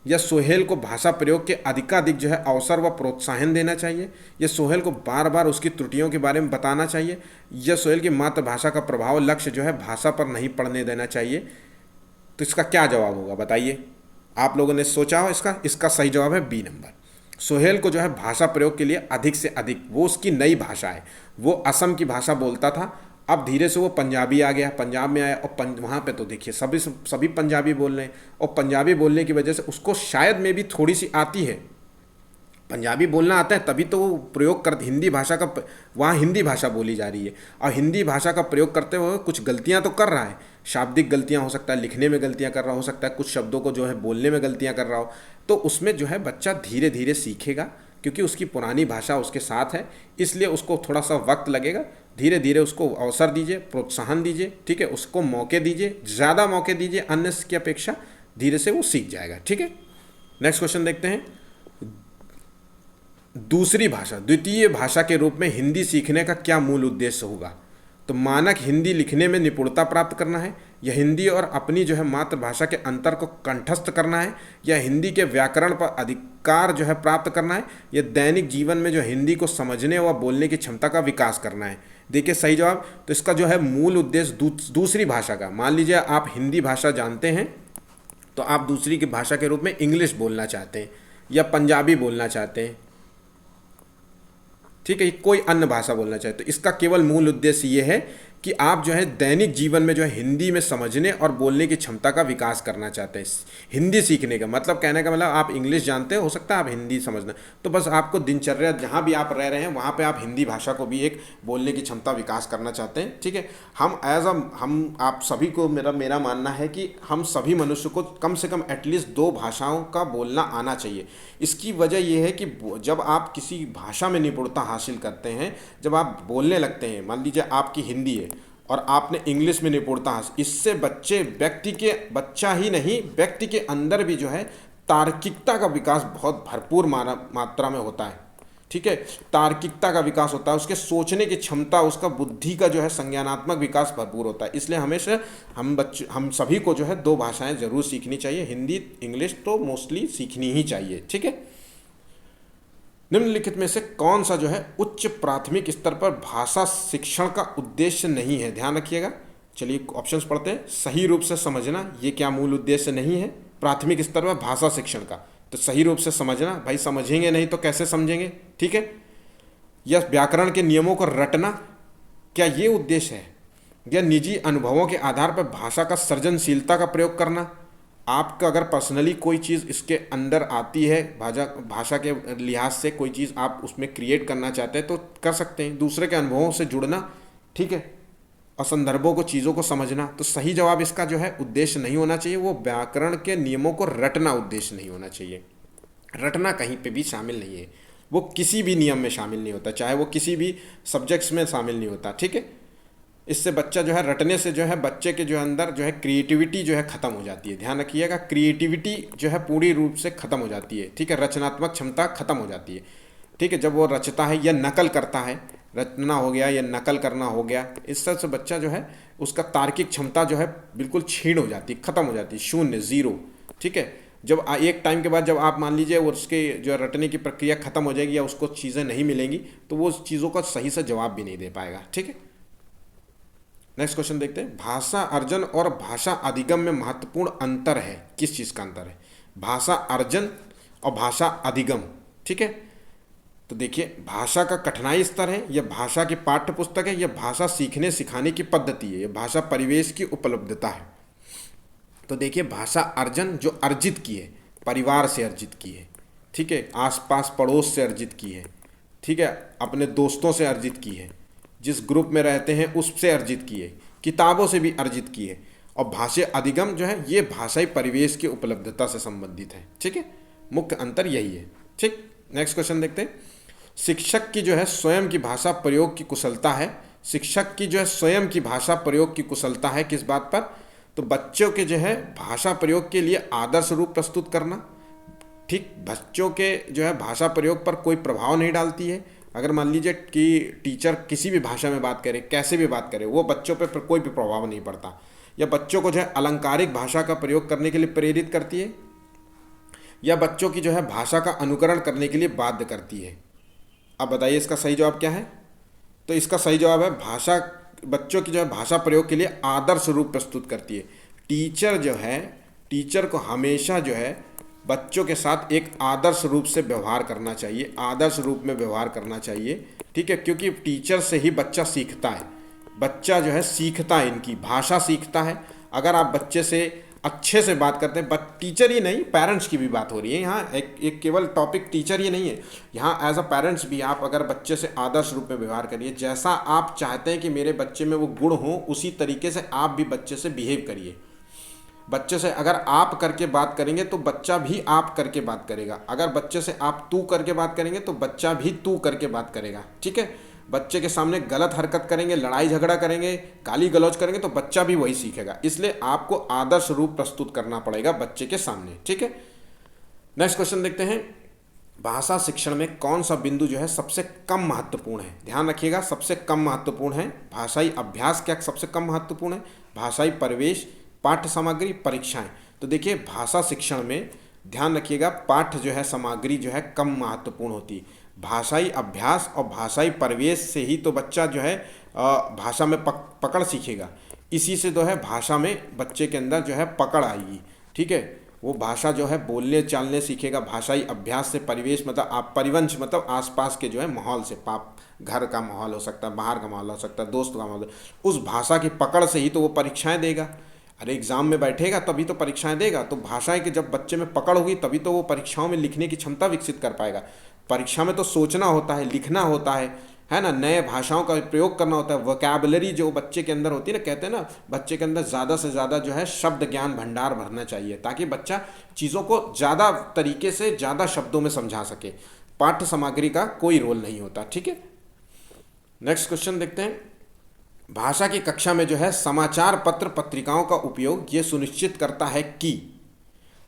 या सोहेल को भाषा प्रयोग के अधिकाधिक जो है अवसर व प्रोत्साहन देना चाहिए, या सोहेल को बार बार उसकी त्रुटियों के बारे में बताना चाहिए, या सोहेल की मातृभाषा का प्रभाव लक्ष्य जो है भाषा पर नहीं पड़ने देना चाहिए। तो इसका क्या जवाब होगा बताइए, आप लोगों ने सोचा हो इसका सही जवाब है बी नंबर। सोहेल को जो है भाषा प्रयोग के लिए अधिक से अधिक, वो उसकी नई भाषा है, वो असम की भाषा बोलता था, अब धीरे से वो पंजाबी आ गया, पंजाब में आया और वहाँ पे तो देखिए सभी पंजाबी बोल रहे हैं, और पंजाबी बोलने की वजह से उसको शायद में भी थोड़ी सी आती है, पंजाबी बोलना आता है तभी तो वो प्रयोग कर हिंदी भाषा का, वहाँ हिंदी भाषा बोली जा रही है, और हिंदी भाषा का प्रयोग करते हुए कुछ गलतियाँ तो कर रहा है, शाब्दिक गलतियाँ हो सकता है, लिखने में गलतियाँ कर रहा हो सकता है, कुछ शब्दों को जो है बोलने में गलतियाँ कर रहा हो, तो उसमें जो है बच्चा धीरे धीरे सीखेगा, क्योंकि उसकी पुरानी भाषा उसके साथ है, इसलिए उसको थोड़ा सा वक्त लगेगा। धीरे धीरे उसको अवसर दीजिए, प्रोत्साहन दीजिए, ठीक है, उसको मौके दीजिए, ज़्यादा मौके दीजिए अन्य की अपेक्षा, धीरे से वो सीख जाएगा। ठीक है, नेक्स्ट क्वेश्चन देखते हैं। दूसरी भाषा, द्वितीय भाषा के रूप में हिंदी सीखने का क्या मूल उद्देश्य होगा? तो मानक हिंदी लिखने में निपुणता प्राप्त करना है, या हिंदी और अपनी जो है मातृभाषा के अंतर को कंठस्थ करना है, या हिंदी के व्याकरण पर अधिकार जो है प्राप्त करना है, या दैनिक जीवन में जो हिंदी को समझने व बोलने की क्षमता का विकास करना है। देखिए सही जवाब, तो इसका जो है मूल उद्देश्य दूसरी भाषा का, मान लीजिए आप हिंदी भाषा जानते हैं तो आप दूसरी की भाषा के रूप में इंग्लिश बोलना चाहते हैं या पंजाबी बोलना चाहते हैं, ठीक है, कोई अन्य भाषा बोलना चाहे, तो इसका केवल मूल उद्देश्य ये है कि आप जो है दैनिक जीवन में जो है हिंदी में समझने और बोलने की क्षमता का विकास करना चाहते हैं। हिंदी सीखने का मतलब, कहने का मतलब आप इंग्लिश जानते हो सकता है आप हिंदी समझना, तो बस आपको दिनचर्या जहाँ भी आप रह रहे हैं वहाँ पे आप हिंदी भाषा को भी एक बोलने की क्षमता विकास करना चाहते हैं। ठीक है, हम आप सभी को मेरा मानना है कि हम सभी मनुष्य को कम से कम एटलीस्ट 2 भाषाओं का बोलना आना चाहिए। इसकी वजह यह है कि जब आप किसी भाषा में निपुणता हासिल करते हैं, जब आप बोलने लगते हैं, मान लीजिए आपकी हिंदी है और आपने इंग्लिश में निपुणता हासिल, इससे बच्चा ही नहीं व्यक्ति के अंदर भी जो है तार्किकता का विकास बहुत भरपूर मात्रा में होता है। ठीक है, तार्किकता का विकास होता है, उसके सोचने की क्षमता, उसका बुद्धि का जो है संज्ञानात्मक विकास भरपूर होता है। इसलिए हमेशा हम सभी को जो है 2 भाषाएं जरूर सीखनी चाहिए, हिंदी इंग्लिश तो मोस्टली सीखनी ही चाहिए। ठीक है, निम्नलिखित में से कौन सा जो है उच्च प्राथमिक स्तर पर भाषा शिक्षण का उद्देश्य नहीं है? ध्यान रखिएगा, चलिए ऑप्शंस पढ़ते हैं। सही रूप से समझना, ये क्या मूल उद्देश्य नहीं है प्राथमिक स्तर पर भाषा शिक्षण का? तो सही रूप से समझना, भाई समझेंगे नहीं तो कैसे समझेंगे? ठीक है, या व्याकरण के नियमों को रटना, क्या ये उद्देश्य है? या निजी अनुभवों के आधार पर भाषा का सृजनशीलता का प्रयोग करना? आपका अगर पर्सनली कोई चीज़ इसके अंदर आती है, भाषा के लिहाज से कोई चीज़ आप उसमें क्रिएट करना चाहते हैं तो कर सकते हैं। दूसरे के अनुभवों से जुड़ना, ठीक है, और संदर्भों को, चीज़ों को समझना। तो सही जवाब इसका जो है उद्देश्य नहीं होना चाहिए, वो व्याकरण के नियमों को रटना उद्देश्य नहीं होना चाहिए। रटना कहीं पे भी शामिल नहीं है, वो किसी भी नियम में शामिल नहीं होता, चाहे वो किसी भी सब्जेक्ट्स में शामिल नहीं होता। ठीक है, इससे बच्चा जो है रटने से जो है बच्चे के जो अंदर जो है क्रिएटिविटी जो है ख़त्म हो जाती है। ध्यान रखिएगा, क्रिएटिविटी जो है पूरी रूप से ख़त्म हो जाती है। ठीक है, रचनात्मक क्षमता ख़त्म हो जाती है। ठीक है, जब वो रचता है या नकल करता है, रचना हो गया या नकल करना हो गया, इस तरह से बच्चा जो है उसका तार्किक क्षमता जो है बिल्कुल क्षीण हो जाती है, ख़त्म हो जाती है, शून्य, ज़ीरो। ठीक है, जब एक टाइम के बाद जब आप मान लीजिए उसके जो रटने की प्रक्रिया ख़त्म हो जाएगी या उसको चीज़ें नहीं मिलेंगी तो वो उस चीज़ों का सही से जवाब भी नहीं दे पाएगा। ठीक है, नेक्स्ट क्वेश्चन देखते हैं। भाषा अर्जन और भाषा अधिगम में महत्वपूर्ण अंतर है, किस चीज़ का अंतर है? भाषा अर्जन और भाषा अधिगम। ठीक है, तो देखिए भाषा का कठिनाई स्तर है, यह भाषा की पाठ्य पुस्तक है, यह भाषा सीखने सिखाने की पद्धति है, यह भाषा परिवेश की उपलब्धता है। तो देखिए भाषा अर्जन जो अर्जित की है, परिवार से अर्जित की है, ठीक है, आसपास पड़ोस से अर्जित की है, ठीक है, अपने दोस्तों से अर्जित की है, जिस ग्रुप में रहते हैं उससे अर्जित की है, किताबों से भी अर्जित की है। और भाषा अधिगम जो है ये भाषाई परिवेश की उपलब्धता से संबंधित है। ठीक है, मुख्य अंतर यही है। ठीक, नेक्स्ट क्वेश्चन देखते हैं। शिक्षक की जो है स्वयं की भाषा प्रयोग की कुशलता है, शिक्षक की जो है स्वयं की भाषा प्रयोग की कुशलता है किस बात पर? तो बच्चों के जो है भाषा प्रयोग के लिए आदर्श रूप प्रस्तुत करना। ठीक, बच्चों के जो है भाषा प्रयोग पर कोई प्रभाव नहीं डालती है। अगर मान लीजिए कि टीचर किसी भी भाषा में बात करे, कैसे भी बात करे, वो बच्चों पर कोई भी प्रभाव नहीं पड़ता। या बच्चों को जो है अलंकारिक भाषा का प्रयोग करने के लिए प्रेरित करती है, या बच्चों की जो है भाषा का अनुकरण करने के लिए बाध्य करती है। अब बताइए इसका सही जवाब क्या है। तो इसका सही जवाब है भाषा बच्चों की जो है भाषा प्रयोग के लिए आदर्श रूप प्रस्तुत करती है। टीचर जो है, टीचर को हमेशा जो है बच्चों के साथ एक आदर्श रूप से व्यवहार करना चाहिए, आदर्श रूप में व्यवहार करना चाहिए, ठीक है, क्योंकि टीचर से ही बच्चा सीखता है। बच्चा जो है सीखता है, इनकी भाषा सीखता है। अगर आप बच्चे से अच्छे से बात करते हैं, टीचर ही नहीं, पेरेंट्स की भी बात हो रही है यहाँ, एक केवल टॉपिक टीचर ही नहीं है यहाँ, एज अ पेरेंट्स भी आप अगर बच्चे से आदर्श रूप में व्यवहार करिए, जैसा आप चाहते हैं कि मेरे बच्चे में वो गुण हो उसी तरीके से आप भी बच्चे से बिहेव करिए। बच्चे से अगर आप करके बात करेंगे तो बच्चा भी आप करके बात करेगा, अगर बच्चे से आप तू करके बात करेंगे तो बच्चा भी तू करके बात करेगा, ठीक है। बच्चे के सामने गलत हरकत करेंगे, लड़ाई झगड़ा करेंगे, गाली गलौज करेंगे तो बच्चा भी वही सीखेगा। इसलिए आपको आदर्श रूप प्रस्तुत करना पड़ेगा बच्चे के सामने, ठीक है। नेक्स्ट क्वेश्चन देखते हैं, भाषा शिक्षण में कौन सा बिंदु जो है सबसे कम महत्वपूर्ण है। ध्यान रखिएगा, सबसे कम महत्वपूर्ण है भाषाई अभ्यास। क्या सबसे कम महत्वपूर्ण है? भाषाई परिवेश, पाठ्य सामग्री, परीक्षाएं। तो देखिए भाषा शिक्षण में ध्यान रखिएगा, पाठ्य जो है सामग्री जो है कम महत्वपूर्ण होती है। भाषाई अभ्यास और भाषाई परिवेश से ही तो बच्चा जो है भाषा में पकड़ सीखेगा, इसी से जो है भाषा में बच्चे के अंदर जो है पकड़ आएगी, ठीक है। वो भाषा जो है बोलने चालने सीखेगा। भाषाई अभ्यास से परिवेश मतलब आप परिवंश मतलब आसपास के जो है माहौल से, पाप घर का माहौल हो सकता है, बाहर का माहौल हो सकता है, दोस्त का माहौल, उस भाषा की पकड़ से ही तो वो परीक्षाएं देगा। अरे एग्ज़ाम में बैठेगा तभी तो परीक्षाएं देगा। तो भाषाएं की जब बच्चे में पकड़ होगी तभी तो वो परीक्षाओं में लिखने की क्षमता विकसित कर पाएगा। परीक्षा में तो सोचना होता है, लिखना होता है ना, नए भाषाओं का प्रयोग करना होता है। वोकैबुलरी जो बच्चे के अंदर होती है ना, कहते हैं ना बच्चे के अंदर ज़्यादा से ज़्यादा जो है शब्द ज्ञान भंडार भरना चाहिए, ताकि बच्चा चीज़ों को ज़्यादा तरीके से ज़्यादा शब्दों में समझा सके। पाठ्य सामग्री का कोई रोल नहीं होता, ठीक है। नेक्स्ट क्वेश्चन देखते हैं, भाषा की कक्षा में जो है समाचार पत्र पत्रिकाओं का उपयोग ये सुनिश्चित करता है कि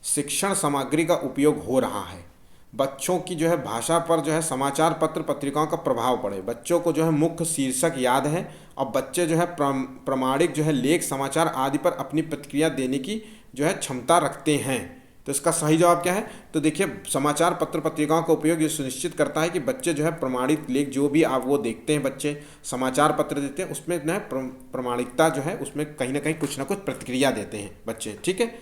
शिक्षण सामग्री का उपयोग हो रहा है। बच्चों की जो है भाषा पर जो है समाचार पत्र पत्रिकाओं का प्रभाव पड़े, बच्चों को जो है मुख्य शीर्षक याद है और बच्चे जो है प्रामाणिक जो है लेख समाचार आदि पर अपनी प्रतिक्रिया देने की जो है क्षमता रखते हैं। तो इसका सही जवाब क्या है? तो देखिए समाचार पत्र पत्रिकाओं का उपयोग ये सुनिश्चित करता है कि बच्चे जो है प्रमाणित लेख जो भी आप वो देखते हैं, बच्चे समाचार पत्र देते हैं उसमें जो है प्रमाणिकता जो है उसमें कहीं ना कहीं कुछ ना कुछ प्रतिक्रिया देते हैं बच्चे, ठीक है।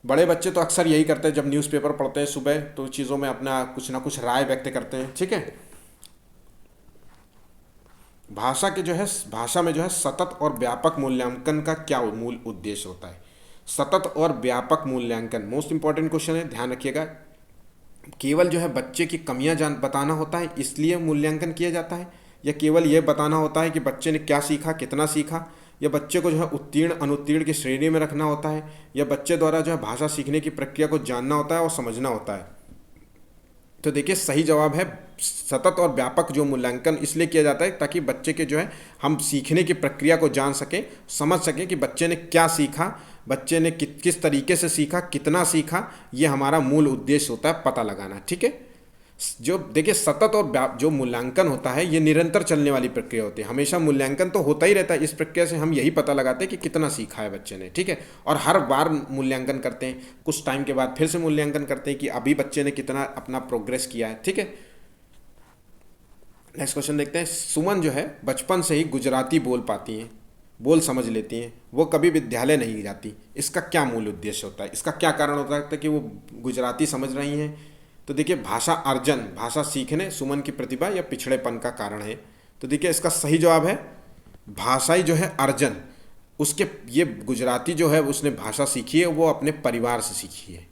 बड़े बच्चे तो अक्सर यही करते हैं, जब न्यूज़पेपर पढ़ते हैं सुबह तो चीज़ों में अपना कुछ ना कुछ राय व्यक्त करते हैं, ठीक है। भाषा में जो है सतत और व्यापक मूल्यांकन का क्या मूल उद्देश्य होता है? सतत और व्यापक मूल्यांकन मोस्ट इंपॉर्टेंट क्वेश्चन है, ध्यान रखिएगा। केवल जो है बच्चे की कमियां बताना होता है इसलिए मूल्यांकन किया जाता है, या केवल यह बताना होता है कि बच्चे ने क्या सीखा, कितना सीखा, या बच्चे को जो है उत्तीर्ण अनुत्तीर्ण की श्रेणी में रखना होता है, या बच्चे द्वारा जो है भाषा सीखने की प्रक्रिया को जानना होता है और समझना होता है? तो देखिए सही जवाब है सतत और व्यापक जो मूल्यांकन इसलिए किया जाता है ताकि बच्चे के जो है हम सीखने की प्रक्रिया को जान सकें, समझ सकें कि बच्चे ने क्या सीखा, बच्चे ने किस तरीके से सीखा, कितना सीखा, ये हमारा मूल उद्देश्य होता है पता लगाना, ठीक है। जो देखिए सतत और जो मूल्यांकन होता है ये निरंतर चलने वाली प्रक्रिया होती है, हमेशा मूल्यांकन तो होता ही रहता है। इस प्रक्रिया से हम यही पता लगाते हैं कि कितना सीखा है बच्चे ने, ठीक है। और हर बार मूल्यांकन करते हैं, कुछ टाइम के बाद फिर से मूल्यांकन करते हैं कि अभी बच्चे ने कितना अपना प्रोग्रेस किया है, ठीक है। नेक्स्ट क्वेश्चन देखते हैं, सुमन जो है बचपन से ही गुजराती बोल पाती हैं, बोल समझ लेती हैं, वो कभी विद्यालय नहीं जाती, इसका क्या मूल उद्देश्य होता है? इसका क्या कारण होता है कि वो गुजराती समझ रही हैं? तो देखिए भाषा अर्जन, भाषा सीखने सुमन की प्रतिभा या पिछड़ेपन का कारण है। तो देखिए इसका सही जवाब है भाषाई जो है अर्जन, उसके ये गुजराती जो है उसने भाषा सीखी है वो अपने परिवार से सीखी है,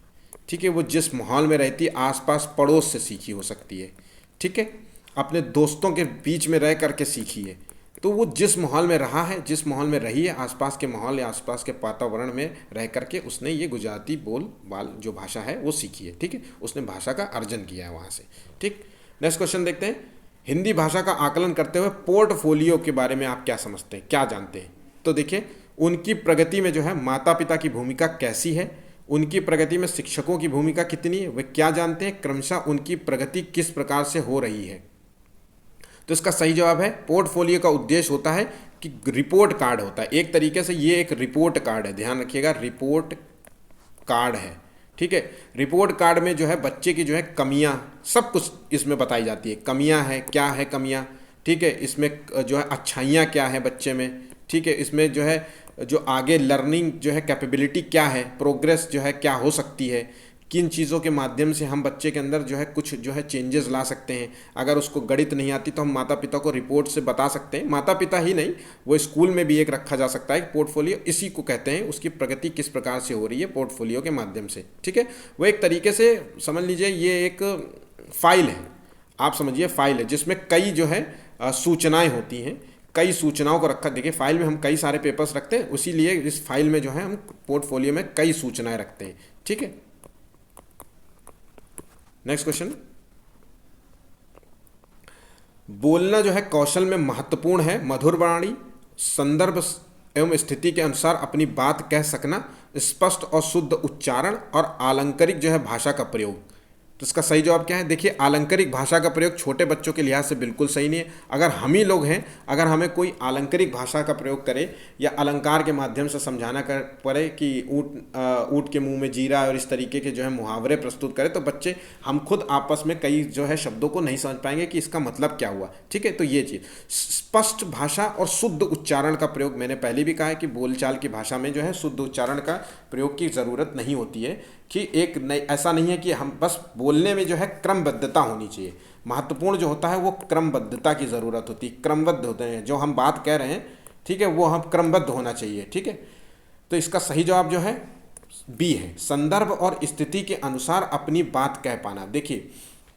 ठीक है। वो जिस माहौल में रहती है आसपास पड़ोस से सीखी हो सकती है, ठीक है, अपने दोस्तों के बीच में रह करके सीखी है। तो वो जिस माहौल में रहा है, जिस माहौल में रही है, आसपास के माहौल या आसपास के वातावरण में रह करके उसने ये गुजराती बोल बाल जो भाषा है वो सीखी है, ठीक है। उसने भाषा का अर्जन किया है वहाँ से, ठीक। नेक्स्ट क्वेश्चन देखते हैं, हिंदी भाषा का आकलन करते हुए पोर्टफोलियो के बारे में आप क्या समझते हैं, क्या जानते हैं? तो देखिए उनकी प्रगति में जो है माता पिता की भूमिका कैसी है, उनकी प्रगति में शिक्षकों की भूमिका कितनी है, वे क्या जानते हैं, क्रमशः उनकी प्रगति किस प्रकार से हो रही है। तो इसका सही जवाब है पोर्टफोलियो का उद्देश्य होता है कि रिपोर्ट कार्ड होता है, एक तरीके से ये एक रिपोर्ट कार्ड है, ध्यान रखिएगा रिपोर्ट कार्ड है, ठीक है। रिपोर्ट कार्ड में जो है बच्चे की जो है कमियां सब कुछ इसमें बताई जाती है, कमियां है क्या है कमियां, ठीक है। इसमें जो है अच्छाइयाँ क्या है बच्चे में, ठीक है। इसमें जो है जो आगे लर्निंग जो है कैपेबिलिटी क्या है, प्रोग्रेस जो है क्या हो सकती है, किन चीज़ों के माध्यम से हम बच्चे के अंदर जो है कुछ जो है चेंजेस ला सकते हैं। अगर उसको गणित नहीं आती तो हम माता पिता को रिपोर्ट से बता सकते हैं, माता पिता ही नहीं वो स्कूल में भी एक रखा जा सकता है पोर्टफोलियो, इसी को कहते हैं उसकी प्रगति किस प्रकार से हो रही है पोर्टफोलियो के माध्यम से, ठीक है। वो एक तरीके से समझ लीजिए ये एक फाइल है, आप समझिए फाइल है जिसमें कई जो है सूचनाएं होती हैं, कई सूचनाओं को रखा। देखिए फाइल में हम कई सारे पेपर्स रखते हैं, उसीलिए इस फाइल में जो है हम पोर्टफोलियो में कई सूचनाएं रखते हैं, ठीक है। नेक्स्ट क्वेश्चन, बोलना जो है कौशल में महत्वपूर्ण है, मधुर वाणी, संदर्भ एवं स्थिति के अनुसार अपनी बात कह सकना, स्पष्ट और शुद्ध उच्चारण और आलंकारिक जो है भाषा का प्रयोग। तो इसका सही जवाब क्या है? देखिए आलंकारिक भाषा का प्रयोग छोटे बच्चों के लिहाज से बिल्कुल सही नहीं है। अगर हम ही लोग हैं, अगर हमें कोई आलंकारिक भाषा का प्रयोग करे या अलंकार के माध्यम से समझाना कर पड़े कि ऊँट के मुंह में जीरा और इस तरीके के जो है मुहावरे प्रस्तुत करें, तो बच्चे हम खुद आपस में कई जो है शब्दों को नहीं समझ पाएंगे कि इसका मतलब क्या हुआ, ठीक है। तो ये चीज़ स्पष्ट भाषा और शुद्ध उच्चारण का प्रयोग, मैंने पहले भी कहा है कि बोलचाल की भाषा में जो है शुद्ध उच्चारण का प्रयोग की ज़रूरत नहीं होती है, कि एक नहीं, ऐसा नहीं है कि हम बस बोलने में जो है क्रमबद्धता होनी चाहिए। महत्वपूर्ण जो होता है वो क्रमबद्धता की ज़रूरत होती है, क्रमबद्ध होते हैं जो हम बात कह रहे हैं, ठीक है, वो हम क्रमबद्ध होना चाहिए, ठीक है। तो इसका सही जवाब जो है बी है, संदर्भ और स्थिति के अनुसार अपनी बात कह पाना। देखिए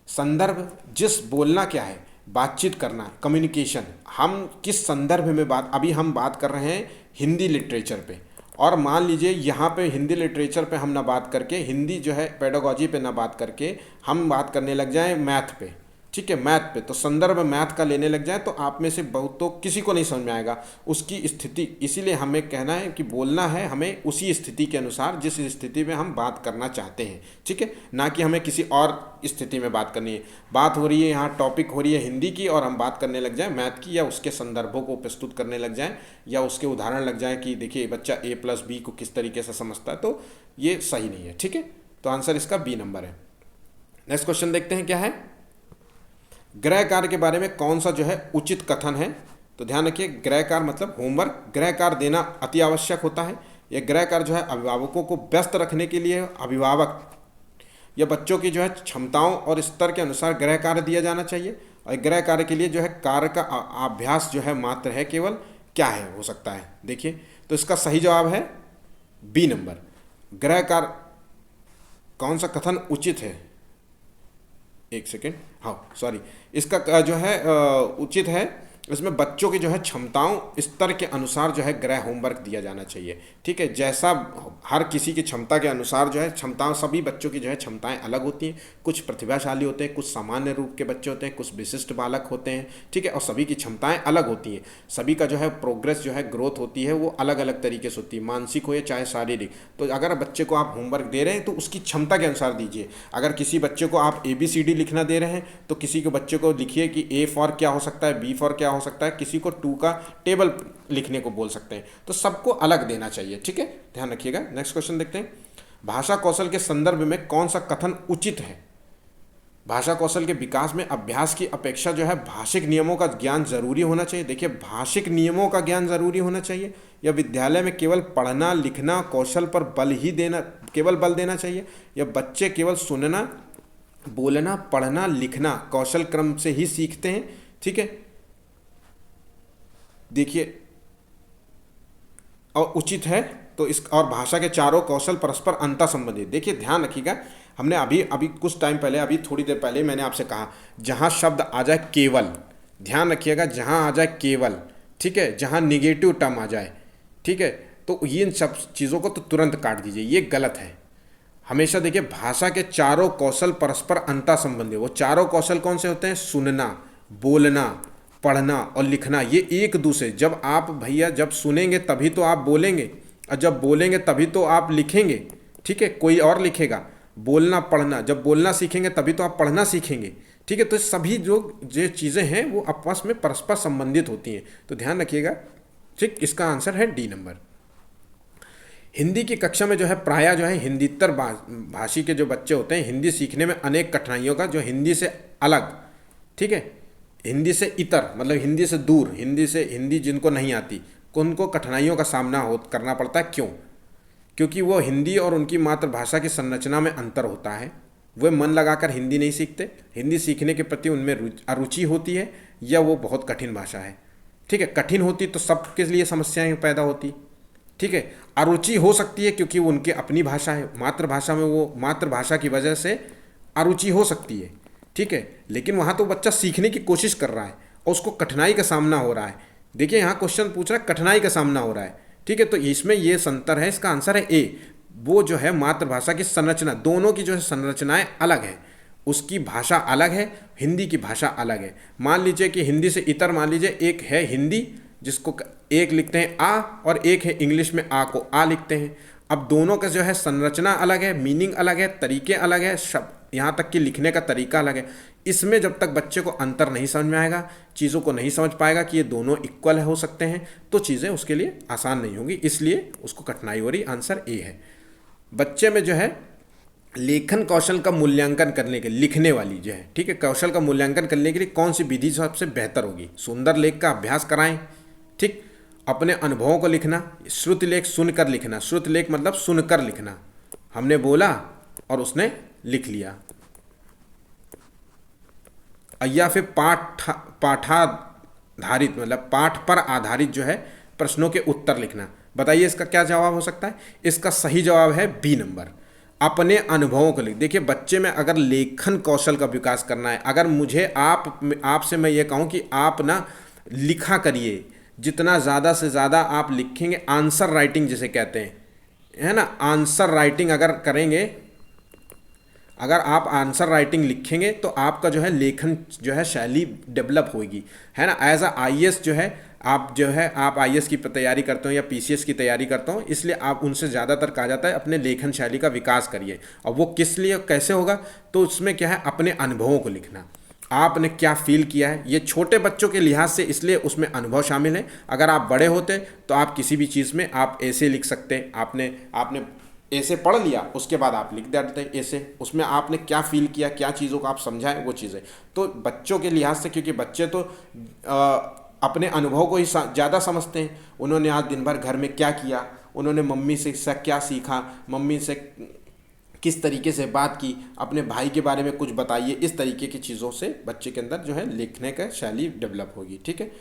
संदर्भ, जिस बोलना क्या है, बातचीत करना, कम्युनिकेशन, हम किस संदर्भ में बात, अभी हम बात कर रहे हैं हिंदी लिटरेचर पे, और मान लीजिए यहाँ पे हिंदी लिटरेचर पे हम ना बात करके, हिंदी जो है पेडागोजी पे ना बात करके हम बात करने लग जाएं मैथ पे, ठीक है, मैथ पे, तो संदर्भ मैथ का लेने लग जाए तो आप में से बहुत तो किसी को नहीं समझ में आएगा उसकी स्थिति। इसीलिए हमें कहना है कि बोलना है हमें उसी स्थिति के अनुसार जिस स्थिति में हम बात करना चाहते हैं, ठीक है, ना कि हमें किसी और स्थिति में बात करनी है। बात हो रही है यहाँ, टॉपिक हो रही है हिंदी की, और हम बात करने लग जाए मैथ की, या उसके संदर्भों को प्रस्तुत करने लग जाएँ, या उसके उदाहरण लग जाए कि देखिए बच्चा A+B को किस तरीके से समझता है, तो ये सही नहीं है, ठीक है। तो आंसर इसका बी नंबर है। नेक्स्ट क्वेश्चन देखते हैं क्या है, गृह कार्य के बारे में कौन सा जो है उचित कथन है। तो ध्यान रखिए गृह कार्य मतलब होमवर्क, गृह कार्य देना अति आवश्यक होता है। यह गृह कार्य जो है अभिभावकों को व्यस्त रखने के लिए अभिभावक या बच्चों की जो है क्षमताओं और स्तर के अनुसार गृह कार्य दिया जाना चाहिए, और गृह कार्य के लिए जो है कार्य का अभ्यास जो है मात्र है, केवल क्या है हो सकता है। देखिए तो इसका सही जवाब है बी नंबर, गृह कार्य कौन सा कथन उचित है, एक सेकेंड, हाँ सॉरी, इसका जो है उचित है, इसमें बच्चों की जो है क्षमताओं स्तर के अनुसार जो है गृह होमवर्क दिया जाना चाहिए, ठीक है। जैसा हर किसी की क्षमता के अनुसार जो है क्षमताओं, सभी बच्चों की जो है क्षमताएं अलग होती हैं, कुछ प्रतिभाशाली होते हैं, कुछ सामान्य रूप के बच्चे होते हैं, कुछ विशिष्ट बालक होते हैं, ठीक है, और सभी की क्षमताएं अलग होती हैं। सभी का जो है प्रोग्रेस जो है ग्रोथ होती है वो अलग अलग तरीके से होती है, मानसिक हो या चाहे शारीरिक। तो अगर बच्चे को आप होमवर्क दे रहे हैं तो उसकी क्षमता के अनुसार दीजिए। अगर किसी बच्चे को आप ABCD लिखना दे रहे हैं तो किसी के बच्चे को लिखिए कि A फॉर क्या हो सकता है, B फॉर क्या हो सकता है, किसी को 2 का टेबल लिखने को बोल सकते हैं। तो सबको अलग देना चाहिए, ठीक है, ध्यान रखिएगा। नेक्स्ट क्वेश्चन देखते हैं, भाषा कौशल के संदर्भ में कौन सा कथन उचित है। भाषा कौशल के विकास में अभ्यास की अपेक्षा जो है भाषिक नियमों का ज्ञान जरूरी होना चाहिए। देखिए भाषिक नियमों का ज्ञान जरूरी होना चाहिए, या विद्यालय में केवल पढ़ना लिखना कौशल पर बल ही देना, केवल बल देना चाहिए, या बच्चे केवल सुनना बोलना पढ़ना लिखना कौशल क्रम से ही सीखते हैं, ठीक है। देखिए और उचित है तो इस, और भाषा के चारों कौशल परस्पर अंतर संबंधित। देखिए ध्यान रखिएगा, हमने अभी कुछ टाइम पहले, अभी थोड़ी देर पहले मैंने आपसे कहा जहाँ शब्द आ जाए केवल, ध्यान रखिएगा जहाँ आ जाए केवल, ठीक है, जहाँ निगेटिव टर्म आ जाए, ठीक है, तो इन सब चीज़ों को तो तुरंत काट दीजिए, ये गलत है। हमेशा देखिए भाषा के चारों कौशल परस्पर अंतर संबंधित। वो चारों कौशल कौन से होते हैं? सुनना, बोलना, पढ़ना और लिखना, ये एक दूसरे, जब आप भैया जब सुनेंगे तभी तो आप बोलेंगे, और जब बोलेंगे तभी तो आप लिखेंगे, ठीक है, कोई और लिखेगा। बोलना पढ़ना, जब बोलना सीखेंगे तभी तो आप पढ़ना सीखेंगे, ठीक है। तो सभी जो चीज़ें हैं वो आपस में परस्पर संबंधित होती हैं, तो ध्यान रखिएगा, ठीक। इसका आंसर है डी नंबर। हिंदी की कक्षा में जो है प्रायः जो है हिंदीतर भाषी के जो बच्चे होते हैं हिंदी सीखने में अनेक कठिनाइयों का, जो हिंदी से अलग, ठीक है, हिंदी से इतर मतलब हिंदी से दूर, हिंदी जिनको नहीं आती उनको कठिनाइयों का सामना करना पड़ता है। क्यों? क्योंकि वो हिंदी और उनकी मातृभाषा की संरचना में अंतर होता है। वे मन लगाकर हिंदी नहीं सीखते, हिंदी सीखने के प्रति उनमें अरुचि होती है, या वो बहुत कठिन भाषा है। ठीक है, कठिन होती तो सबके लिए समस्याएं पैदा होती। ठीक है, अरुचि हो सकती है क्योंकि वो उनकी अपनी भाषा है, मातृभाषा में वो मातृभाषा की वजह से अरुचि हो सकती है। ठीक है, लेकिन वहाँ तो बच्चा सीखने की कोशिश कर रहा है और उसको कठिनाई का सामना हो रहा है। देखिए यहाँ क्वेश्चन पूछ रहा है कठिनाई का सामना हो रहा है। ठीक है, तो इसमें ये संतर है, इसका आंसर है ए। वो जो है मातृभाषा की संरचना, दोनों की जो है संरचनाएं अलग है, उसकी भाषा अलग है, हिंदी की भाषा अलग है। मान लीजिए कि हिंदी से इतर, मान लीजिए एक है हिंदी जिसको एक लिखते हैं आ, और एक है इंग्लिश में आ को आ लिखते हैं। अब दोनों का जो है संरचना अलग है, मीनिंग अलग है, तरीके अलग है, शब्द यहाँ तक कि लिखने का तरीका अलग है। इसमें जब तक बच्चे को अंतर नहीं समझ में आएगा, चीज़ों को नहीं समझ पाएगा कि ये दोनों इक्वल हो सकते हैं, तो चीज़ें उसके लिए आसान नहीं होंगी, इसलिए उसको कठिनाई हो रही। आंसर ए है। बच्चे में जो है लेखन कौशल का मूल्यांकन करने के, लिखने वाली जो है, ठीक है, कौशल का मूल्यांकन करने के लिए कौन सी विधि सबसे बेहतर होगी? सुंदर लेख का अभ्यास कराएं। ठीक, अपने अनुभवों को लिखना, श्रुति लेख सुनकर लिखना, श्रुति लेख मतलब सुनकर लिखना, हमने बोला और उसने लिख लिया, या फिर पाठाधारित मतलब पाठ पर आधारित जो है प्रश्नों के उत्तर लिखना। बताइए इसका क्या जवाब हो सकता है? इसका सही जवाब है बी नंबर, अपने अनुभवों को लिख। देखिए बच्चे में अगर लेखन कौशल का विकास करना है, अगर मुझे आपसे मैं ये कहूँ कि आप ना लिखा करिए, जितना ज़्यादा से ज़्यादा आप लिखेंगे, आंसर राइटिंग जिसे कहते हैं, है ना, आंसर राइटिंग अगर करेंगे, अगर आप आंसर राइटिंग लिखेंगे तो आपका जो है लेखन जो है शैली डेवलप होगी, है ना। एज अ आईएएस जो है आप आईएएस की तैयारी करते हो या पीसीएस की तैयारी करते हो, इसलिए आप उनसे ज़्यादातर कहा जाता है अपने लेखन शैली का विकास करिए। और वो किस लिए कैसे होगा? तो उसमें क्या है, अपने अनुभवों को लिखना, आपने क्या फील किया है। ये छोटे बच्चों के लिहाज से इसलिए उसमें अनुभव शामिल है। अगर आप बड़े होते तो आप किसी भी चीज़ में आप ऐसे लिख सकते, आपने ऐसे पढ़ लिया, उसके बाद आप लिख देते ऐसे, उसमें आपने क्या फील किया, क्या चीज़ों को आप समझाएं, वो चीज़ें। तो बच्चों के लिहाज से, क्योंकि बच्चे तो अपने अनुभव को ही ज़्यादा समझते हैं, उन्होंने आज दिन भर घर में क्या किया, उन्होंने मम्मी से क्या सीखा, मम्मी से किस तरीके से बात की, अपने भाई के बारे में कुछ बताइए, इस तरीके की चीज़ों से बच्चे के अंदर जो है लिखने का शैली डेवलप होगी। ठीक है,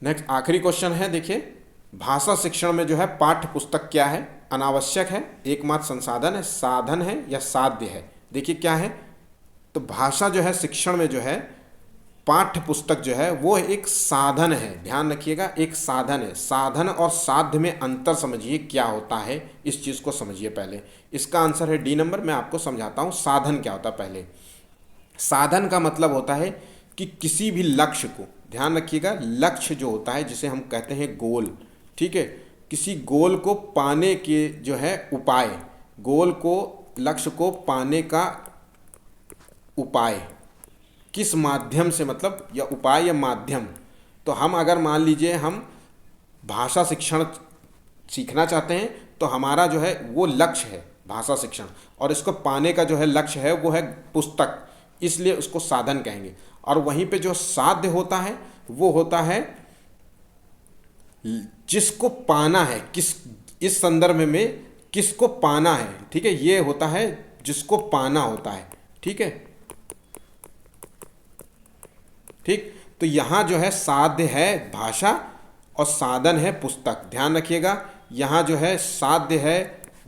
नेक्स्ट आखिरी क्वेश्चन है, देखिए भाषा शिक्षण में जो है पाठ्य पुस्तक क्या है? अनावश्यक है, एकमात्र संसाधन है, साधन है या साध्य है? देखिए क्या है, तो भाषा जो है शिक्षण में जो है पाठ्य पुस्तक जो है वो एक साधन है। ध्यान रखिएगा, एक साधन है। साधन और साध्य में अंतर समझिए क्या होता है, इस चीज़ को समझिए पहले। इसका आंसर है डी नंबर। मैं आपको समझाता हूँ साधन क्या होता है। पहले साधन का मतलब होता है कि किसी भी लक्ष्य को, ध्यान रखिएगा, लक्ष्य जो होता है जिसे हम कहते हैं गोल, ठीक है, किसी गोल को पाने के जो है उपाय, गोल को, लक्ष्य को पाने का उपाय किस माध्यम से, मतलब या उपाय या माध्यम। तो हम अगर मान लीजिए हम भाषा शिक्षण सीखना चाहते हैं तो हमारा जो है वो लक्ष्य है भाषा शिक्षण, और इसको पाने का जो है लक्ष्य है वो है पुस्तक, इसलिए उसको साधन कहेंगे। और वहीं पे जो साध्य होता है वो होता है जिसको पाना है, किस, इस संदर्भ में किसको पाना है, ठीक है, ये होता है जिसको पाना होता है। ठीक है, ठीक, तो यहाँ जो है साध्य है भाषा और साधन है पुस्तक। ध्यान रखिएगा, यहाँ जो है साध्य है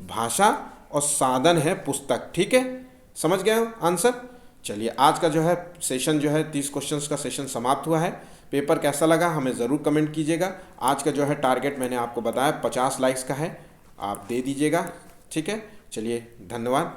भाषा और साधन है पुस्तक। ठीक है, समझ गए हो आंसर? चलिए आज का जो है सेशन जो है 30 क्वेश्चंस का सेशन समाप्त हुआ है। पेपर कैसा लगा हमें ज़रूर कमेंट कीजिएगा। आज का जो है टारगेट मैंने आपको बताया 50 लाइक्स का है, आप दे दीजिएगा। ठीक है, चलिए धन्यवाद।